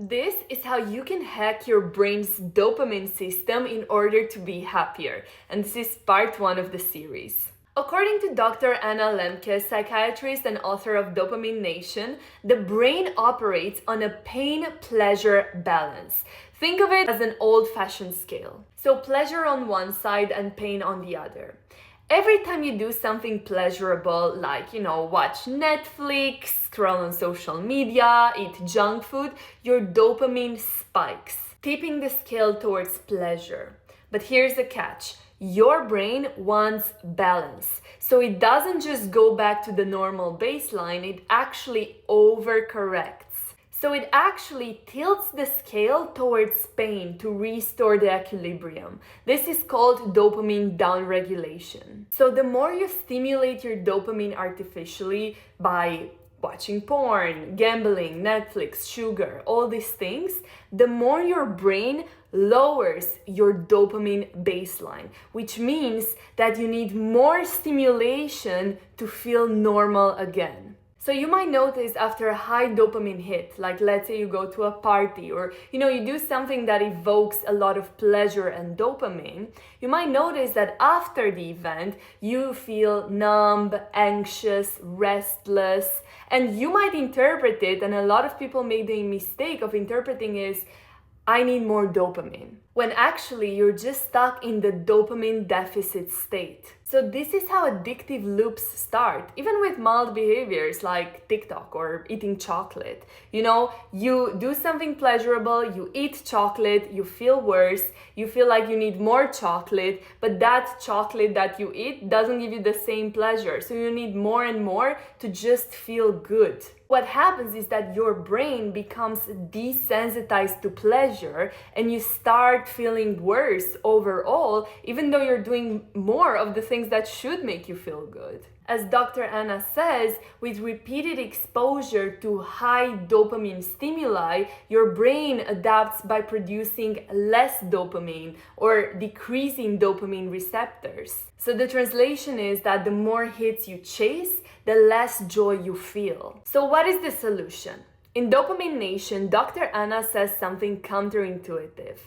This is how you can hack your brain's dopamine system in order to be happier. And this is part 1 of the series. According to Dr. Anna Lemke, psychiatrist and author of Dopamine Nation, the brain operates on a pain-pleasure balance. Think of it as an old-fashioned scale. So pleasure on one side and pain on the other. Every time you do something pleasurable, like, watch Netflix, scroll on social media, eat junk food, your dopamine spikes, tipping the scale towards pleasure. But here's the catch. Your brain wants balance. So it doesn't just go back to the normal baseline, it actually overcorrects. So it actually tilts the scale towards pain to restore the equilibrium. This is called dopamine downregulation. So the more you stimulate your dopamine artificially by watching porn, gambling, Netflix, sugar, all these things, the more your brain lowers your dopamine baseline, which means that you need more stimulation to feel normal again. So you might notice after a high dopamine hit, like let's say you go to a party or you do something that evokes a lot of pleasure and dopamine, you might notice that after the event you feel numb, anxious, restless, and you might interpret it, and a lot of people make the mistake of interpreting is I need more dopamine, when actually you're just stuck in the dopamine deficit state. So this is how addictive loops start, even with mild behaviors like TikTok or eating chocolate. You do something pleasurable, you eat chocolate, you feel worse, you feel like you need more chocolate, but that chocolate that you eat doesn't give you the same pleasure. So you need more and more to just feel good. What happens is that your brain becomes desensitized to pleasure and you start feeling worse overall, even though you're doing more of the things that should make you feel good. As Dr. Anna says, with repeated exposure to high dopamine stimuli, your brain adapts by producing less dopamine or decreasing dopamine receptors. So the translation is that the more hits you chase, the less joy you feel. So what is the solution? In Dopamine Nation, Dr. Anna says something counterintuitive.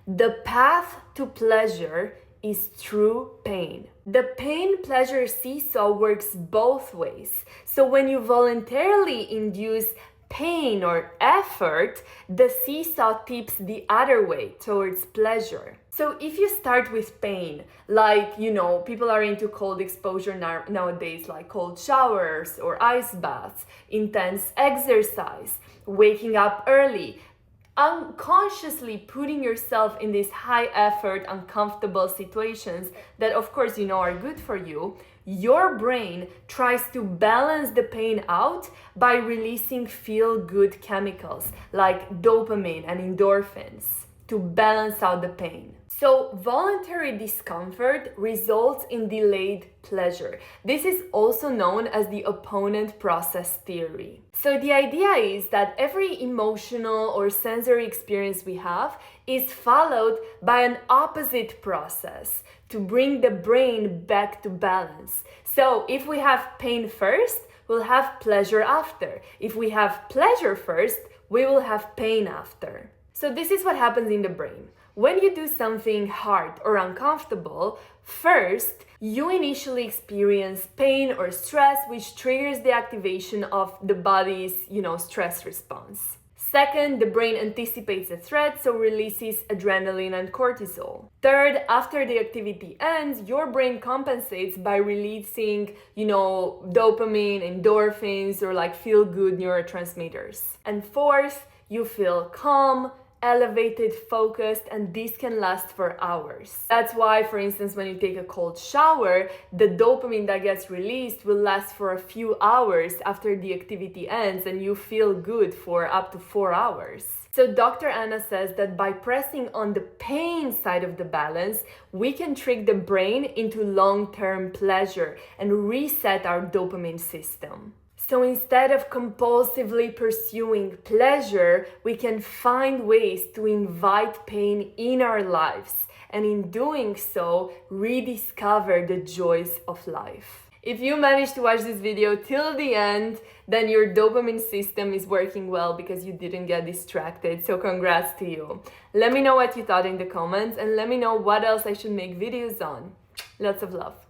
The path to pleasure is through pain. The pain-pleasure seesaw works both ways. So when you voluntarily induce pain or effort, the seesaw tips the other way towards pleasure. So if you start with pain, like, people are into cold exposure nowadays, like cold showers or ice baths, intense exercise, waking up early, unconsciously putting yourself in these high effort, uncomfortable situations that of course are good for you, your brain tries to balance the pain out by releasing feel-good chemicals like dopamine and endorphins to balance out the pain. So voluntary discomfort results in delayed pleasure. This is also known as the opponent process theory. So the idea is that every emotional or sensory experience we have is followed by an opposite process to bring the brain back to balance. So if we have pain first, we'll have pleasure after. If we have pleasure first, we will have pain after. So this is what happens in the brain. When you do something hard or uncomfortable, first, you initially experience pain or stress, which triggers the activation of the body's, stress response. Second, the brain anticipates a threat, so releases adrenaline and cortisol. Third, after the activity ends, your brain compensates by releasing, dopamine, endorphins, or like feel-good neurotransmitters. And fourth, you feel calm, elevated, focused, and this can last for hours. That's why, for instance, when you take a cold shower, the dopamine that gets released will last for a few hours after the activity ends, and you feel good for up to 4 hours. So Dr. Anna says that by pressing on the pain side of the balance, we can trick the brain into long-term pleasure and reset our dopamine system. So instead of compulsively pursuing pleasure, we can find ways to invite pain in our lives, and in doing so, rediscover the joys of life. If you managed to watch this video till the end, then your dopamine system is working well because you didn't get distracted. So congrats to you. Let me know what you thought in the comments and let me know what else I should make videos on. Lots of love.